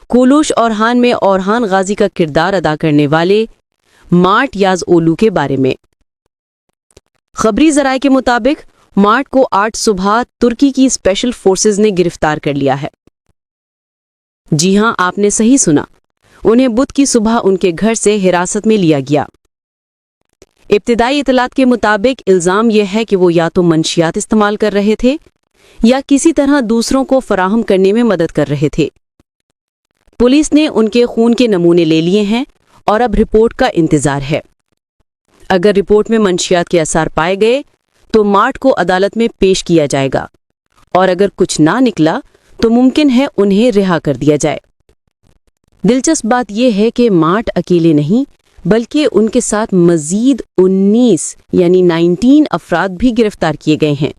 کولوش اورحان میں اورحان غازی کا کردار ادا کرنے والے مارٹ یاز اولو کے بارے میں۔ خبری ذرائع کے مطابق مارٹ کو آج صبح ترکی کی اسپیشل فورسز نے گرفتار کر لیا ہے۔ جی ہاں، آپ نے صحیح سنا، انہیں بدھ کی صبح ان کے گھر سے حراست میں لیا گیا۔ ابتدائی اطلاعات کے مطابق الزام یہ ہے کہ وہ یا تو منشیات استعمال کر رہے تھے یا کسی طرح دوسروں کو فراہم کرنے میں مدد کر رہے تھے۔ پولیس نے ان کے خون کے نمونے لے لیے ہیں اور اب رپورٹ کا انتظار ہے۔ اگر رپورٹ میں منشیات کے آثار پائے گئے تو مارٹ کو عدالت میں پیش کیا جائے گا، اور اگر کچھ نہ نکلا تو ممکن ہے انہیں رہا کر دیا جائے۔ دلچسپ بات یہ ہے کہ مارٹ اکیلے نہیں بلکہ ان کے ساتھ مزید 19 افراد بھی گرفتار کیے گئے ہیں،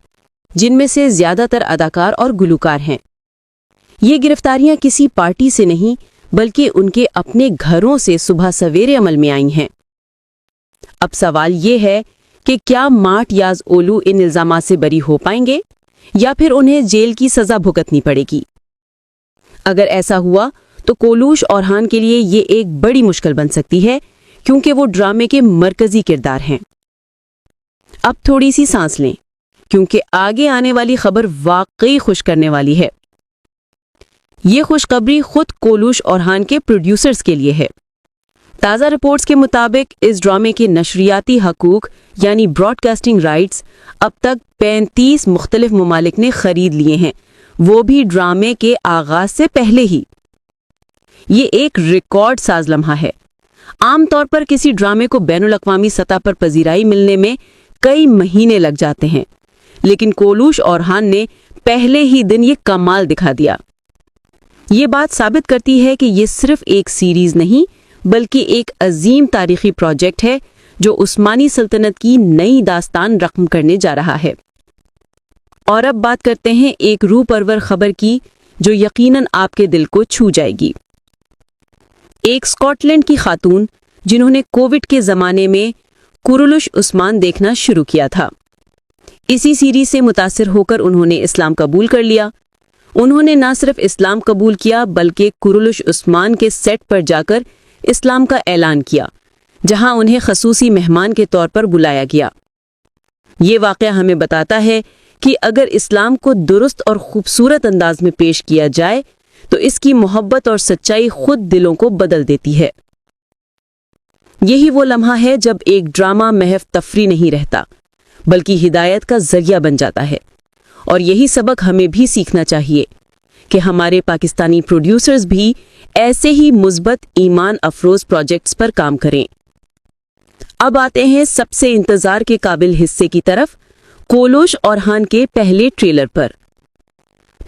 جن میں سے زیادہ تر اداکار اور گلوکار ہیں۔ یہ گرفتاریاں کسی پارٹی سے نہیں بلکہ ان کے اپنے گھروں سے صبح سویرے عمل میں آئی ہیں۔ اب سوال یہ ہے کہ کیا مارٹ یاز اولو ان الزامات سے بری ہو پائیں گے یا پھر انہیں جیل کی سزا بھگتنی پڑے گی؟ اگر ایسا ہوا تو کولوش اورحان کے لیے یہ ایک بڑی مشکل بن سکتی ہے، کیونکہ وہ ڈرامے کے مرکزی کردار ہیں۔ اب تھوڑی سی سانس لیں، کیونکہ آگے آنے والی خبر واقعی خوش کرنے والی ہے۔ یہ خوشخبری خود کولوش اورحان کے پروڈیوسرز کے لیے ہے۔ تازہ رپورٹس کے مطابق اس ڈرامے کے نشریاتی حقوق یعنی براڈ کاسٹنگ رائٹس اب تک 35 مختلف ممالک نے خرید لیے ہیں، وہ بھی ڈرامے کے آغاز سے پہلے ہی۔ یہ ایک ریکارڈ ساز لمحہ ہے۔ عام طور پر کسی ڈرامے کو بین الاقوامی سطح پر پذیرائی ملنے میں کئی مہینے لگ جاتے ہیں، لیکن کولوش اورحان نے پہلے ہی دن یہ کمال دکھا دیا۔ یہ بات ثابت کرتی ہے کہ یہ صرف ایک سیریز نہیں بلکہ ایک عظیم تاریخی پروجیکٹ ہے جو عثمانی سلطنت کی نئی داستان رقم کرنے جا رہا ہے۔ اور اب بات کرتے ہیں ایک روح پرور خبر کی جو یقیناً آپ کے دل کو چھو جائے گی۔ ایک اسکاٹ لینڈ کی خاتون جنہوں نے کووڈ کے زمانے میں کورولوش عثمان دیکھنا شروع کیا تھا، اسی سیریز سے متاثر ہو کر انہوں نے اسلام قبول کر لیا۔ انہوں نے نہ صرف اسلام قبول کیا بلکہ کورولوش عثمان کے سیٹ پر جا کر اسلام کا اعلان کیا، جہاں انہیں خصوصی مہمان کے طور پر بلایا گیا۔ یہ واقعہ ہمیں بتاتا ہے کہ اگر اسلام کو درست اور خوبصورت انداز میں پیش کیا جائے تو اس کی محبت اور سچائی خود دلوں کو بدل دیتی ہے۔ یہی وہ لمحہ ہے جب ایک ڈرامہ محض تفریح نہیں رہتا بلکہ ہدایت کا ذریعہ بن جاتا ہے، اور یہی سبق ہمیں بھی سیکھنا چاہیے کہ ہمارے پاکستانی پروڈیوسرز بھی ایسے ہی مثبت ایمان افروز پروجیکٹس پر کام کریں۔ اب آتے ہیں سب سے انتظار کے قابل حصے کی طرف، کولوش اورحان کے پہلے ٹریلر پر۔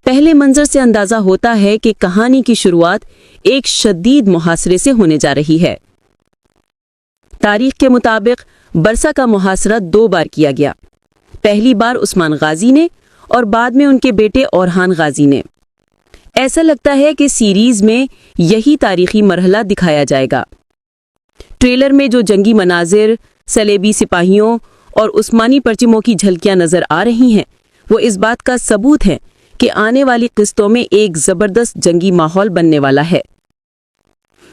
پہلے منظر سے اندازہ ہوتا ہے کہ کہانی کی شروعات ایک شدید محاصرے سے ہونے جا رہی ہے۔ تاریخ کے مطابق برسا کا محاصرہ 2 بار کیا گیا، پہلی بار عثمان غازی نے اور بعد میں ان کے بیٹے اورحان غازی نے۔ ایسا لگتا ہے کہ سیریز میں یہی تاریخی مرحلہ دکھایا جائے گا۔ ٹریلر میں جو جنگی مناظر، صلیبی سپاہیوں اور عثمانی پرچموں کی جھلکیاں نظر آ رہی ہیں، وہ اس بات کا ثبوت ہے کہ آنے والی قسطوں میں ایک زبردست جنگی ماحول بننے والا ہے۔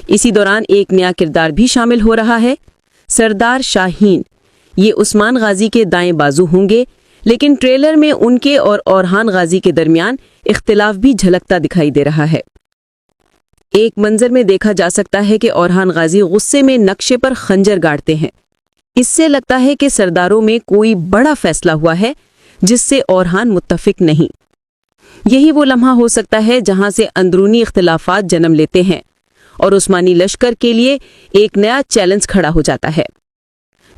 اسی دوران ایک نیا کردار بھی شامل ہو رہا ہے، سردار شاہین۔ یہ عثمان غازی کے دائیں بازو ہوں گے، لیکن ٹریلر میں ان کے اور اورحان غازی کے درمیان اختلاف بھی جھلکتا دکھائی دے رہا ہے۔ ایک منظر میں دیکھا جا سکتا ہے کہ اورحان غازی غصے میں نقشے پر خنجر گاڑتے ہیں۔ اس سے لگتا ہے کہ سرداروں میں کوئی بڑا فیصلہ ہوا ہے جس سے اورحان متفق نہیں۔ یہی وہ لمحہ ہو سکتا ہے جہاں سے اندرونی اختلافات جنم لیتے ہیں اور عثمانی لشکر کے لیے ایک نیا چیلنج کھڑا ہو جاتا ہے۔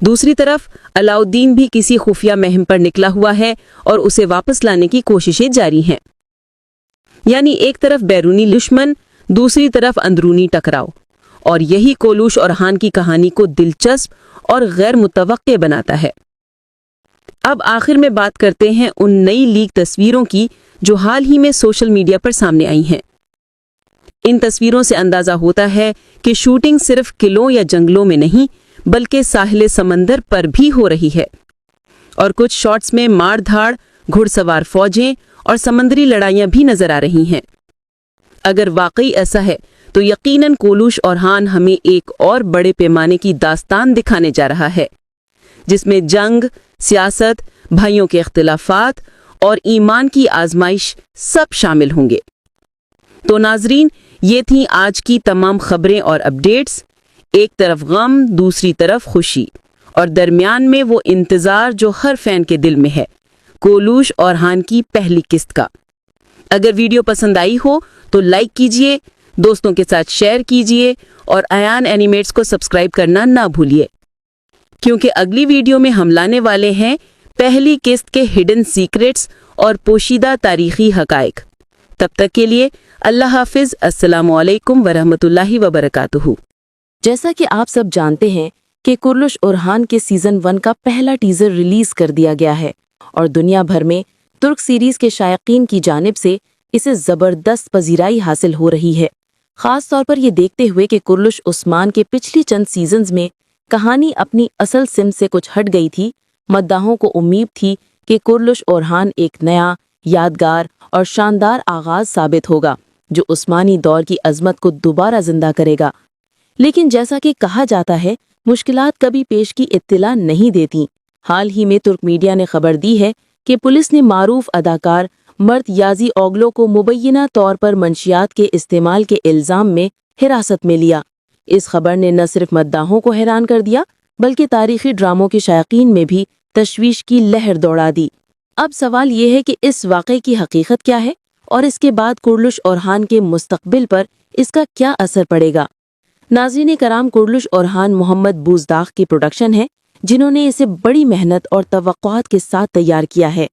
دوسری طرف علاؤدین بھی کسی خفیہ مہم پر نکلا ہوا ہے اور اسے واپس لانے کی کوششیں جاری ہیں۔ یعنی ایک طرف بیرونی دشمن، دوسری طرف اندرونی ٹکراؤ، اور یہی کولوش اورحان کی کہانی کو دلچسپ اور غیر متوقع بناتا ہے۔ اب آخر میں بات کرتے ہیں ان نئی لیک تصویروں کی جو حال ہی میں سوشل میڈیا پر سامنے آئی ہیں۔ ان تصویروں سے اندازہ ہوتا ہے کہ شوٹنگ صرف قلعوں یا جنگلوں میں نہیں بلکہ ساحل سمندر پر بھی ہو رہی ہے، اور کچھ شاٹس میں مار دھاڑ، گھڑ سوار فوجیں اور سمندری لڑائیاں بھی نظر آ رہی ہیں۔ اگر واقعی ایسا ہے تو یقیناً کولوش اورحان ہمیں ایک اور بڑے پیمانے کی داستان دکھانے جا رہا ہے، جس میں جنگ، سیاست، بھائیوں کے اختلافات اور ایمان کی آزمائش سب شامل ہوں گے۔ تو ناظرین، یہ تھیں آج کی تمام خبریں اور اپڈیٹس، ایک طرف غم، دوسری طرف خوشی، اور درمیان میں وہ انتظار جو ہر فین کے دل میں ہے، کولوش اورحان کی پہلی قسط کا۔ اگر ویڈیو پسند آئی ہو تو لائک کیجئے، دوستوں کے ساتھ شیئر کیجئے اور ایان اینیمیٹس کو سبسکرائب کرنا نہ بھولیے، کیونکہ اگلی ویڈیو میں ہم لانے والے ہیں پہلی قسط کے ہڈن سیکرٹس اور پوشیدہ تاریخی حقائق۔ تب تک کے لیے اللہ حافظ، السلام علیکم ورحمۃ اللہ وبرکاتہ۔ جیسا کہ آپ سب جانتے ہیں کہ کورلوش اورحان کے سیزن 1 کا پہلا ٹیزر ریلیز کر دیا گیا ہے اور دنیا بھر میں ترک سیریز کے شائقین کی جانب سے اسے زبردست پذیرائی حاصل ہو رہی ہے، خاص طور پر یہ دیکھتے ہوئے کہ کورلوش عثمان کے پچھلی چند سیزنز میں کہانی اپنی اصل سمت سے کچھ ہٹ گئی تھی۔ مداحوں کو امید تھی کہ کورلوش اورحان ایک نیا، یادگار اور شاندار آغاز ثابت ہوگا جو عثمانی دور کی عظمت کو دوبارہ زندہ کرے گا، لیکن جیسا کہ کہا جاتا ہے مشکلات کبھی پیش کی اطلاع نہیں دیتی۔ حال ہی میں ترک میڈیا نے خبر دی ہے کہ پولیس نے معروف اداکار مرت یازی اوگلو کو مبینہ طور پر منشیات کے استعمال کے الزام میں حراست میں لیا۔ اس خبر نے نہ صرف مداحوں کو حیران کر دیا بلکہ تاریخی ڈراموں کے شائقین میں بھی تشویش کی لہر دوڑا دی۔ اب سوال یہ ہے کہ اس واقعے کی حقیقت کیا ہے اور اس کے بعد کورلوش اورحان کے مستقبل پر اس کا کیا اثر پڑے گا؟ ناظرین کرام، کورلوش اورحان محمد بوزداغ کی پروڈکشن ہے، جنہوں نے اسے بڑی محنت اور توقعات کے ساتھ تیار کیا ہے۔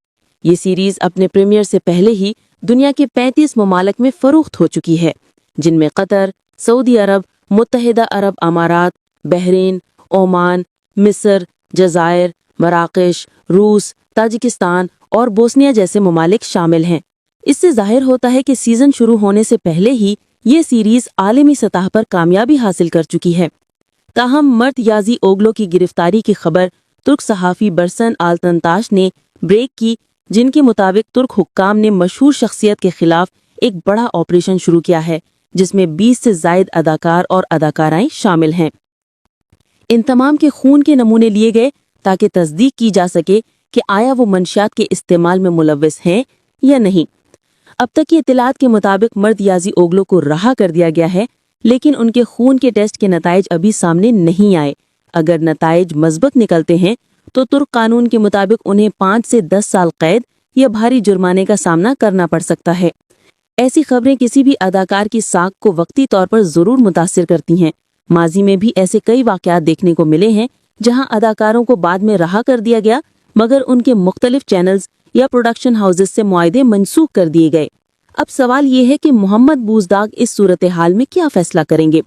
یہ سیریز اپنے پریمیئر سے پہلے ہی دنیا کے 35 ممالک میں فروخت ہو چکی ہے، جن میں قطر، سعودی عرب، متحدہ عرب امارات، بحرین، عمان، مصر، جزائر، مراکش، روس، تاجکستان اور بوسنیا جیسے ممالک شامل ہیں۔ اس سے ظاہر ہوتا ہے کہ سیزن شروع ہونے سے پہلے ہی یہ سیریز عالمی سطح پر کامیابی حاصل کر چکی ہے۔ تاہم مرت یازی اوگلو کی گرفتاری کی خبر ترک صحافی برسن آلتنتاش نے بریک کی، جن کے مطابق ترک حکام نے مشہور شخصیت کے خلاف ایک بڑا آپریشن شروع کیا ہے، جس میں 20 سے زائد اداکار اور اداکارائیں شامل ہیں۔ ان تمام کے خون کے نمونے لیے گئے تاکہ تصدیق کی جا سکے کہ آیا وہ منشیات کے استعمال میں ملوث ہیں یا نہیں۔ اب تک کی اطلاعات کے مطابق مرت یازی اوگلو کو رہا کر دیا گیا ہے، لیکن ان کے خون کے ٹیسٹ کے نتائج ابھی سامنے نہیں آئے۔ اگر نتائج مثبت نکلتے ہیں تو ترک قانون کے مطابق انہیں 5 سے 10 سال قید یا بھاری جرمانے کا سامنا کرنا پڑ سکتا ہے۔ ایسی خبریں کسی بھی اداکار کی ساکھ کو وقتی طور پر ضرور متاثر کرتی ہیں۔ ماضی میں بھی ایسے کئی واقعات دیکھنے کو ملے ہیں جہاں اداکاروں کو بعد میں رہا کر دیا گیا، مگر ان کے مختلف چینلز یا پروڈکشن ہاؤسز سے معاہدے منسوخ کر دیے گئے۔ اب سوال یہ ہے کہ محمد بوزداغ اس صورتحال میں کیا فیصلہ کریں گے؟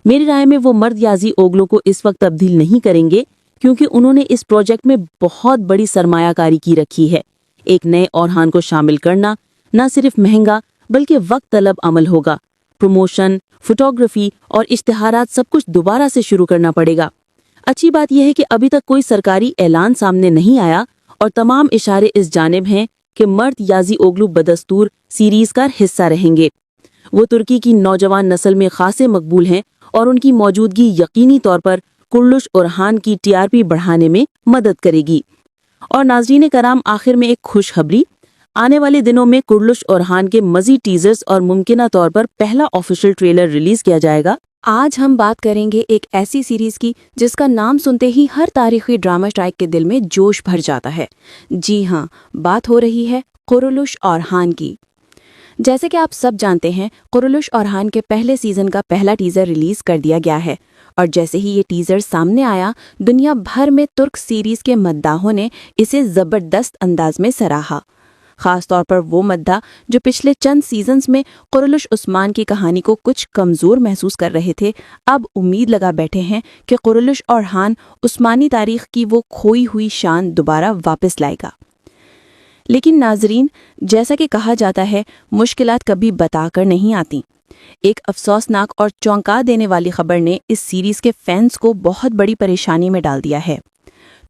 میری رائے میں وہ مرت یازی اوگلو کو اس وقت تبدیل نہیں کریں گے، کیونکہ انہوں نے اس پروجیکٹ میں بہت بڑی سرمایہ کاری کی رکھی ہے۔ ایک نئے اورحان کو شامل کرنا نہ صرف مہنگا بلکہ وقت طلب عمل ہوگا۔ پروموشن، فوٹوگرافی اور اشتہارات سب کچھ دوبارہ سے شروع کرنا پڑے گا۔ اچھی بات یہ ہے کہ ابھی تک کوئی سرکاری اعلان سامنے نہیں آیا اور تمام اشارے اس جانب ہیں کہ مرت یازی اوگلو بدستور سیریز کا حصہ رہیں گے۔ وہ ترکی کی نوجوان نسل میں خاصے مقبول ہیں اور ان کی موجودگی یقینی طور پر کورلوش اورحان کی TRP بڑھانے میں مدد کرے گی۔ اور ناظرین کرام، آخر میں ایک خوشخبری، آنے والے دنوں میں کورلوش اورحان کے مزید ٹیزرز اور ممکنہ طور پر پہلا آفیشیل ٹریلر ریلیز کیا جائے گا۔ آج ہم بات کریں گے ایک ایسی سیریز کی جس کا نام سنتے ہی ہر تاریخی ڈرامہ اسٹرائک کے دل میں جوش بھر جاتا ہے۔ جی ہاں، بات ہو رہی ہے کورلوش اورحان کی۔ جیسے کہ آپ سب جانتے ہیں، کورلوش اورحان کے پہلے سیزن کا پہلا ٹیزر ریلیز کر دیا گیا ہے، اور جیسے ہی یہ ٹیزر سامنے آیا، دنیا بھر میں ترک سیریز کے مداحوں نے اسے زبردست انداز میں سراہا۔ خاص طور پر وہ مداح جو پچھلے چند سیزنز میں کورلوش عثمان کی کہانی کو کچھ کمزور محسوس کر رہے تھے، اب امید لگا بیٹھے ہیں کہ کورلوش اورحان عثمانی تاریخ کی وہ کھوئی ہوئی شان دوبارہ واپس لائے گا۔ لیکن ناظرین، جیسا کہ کہا جاتا ہے، مشکلات کبھی بتا کر نہیں آتی۔ ایک افسوسناک اور چونکا دینے والی خبر نے اس سیریز کے فینس کو بہت بڑی پریشانی میں ڈال دیا ہے۔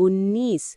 19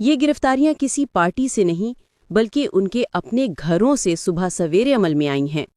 یہ گرفتاریاں کسی پارٹی سے نہیں بلکہ ان کے اپنے گھروں سے صبح سویرے عمل میں آئی ہیں۔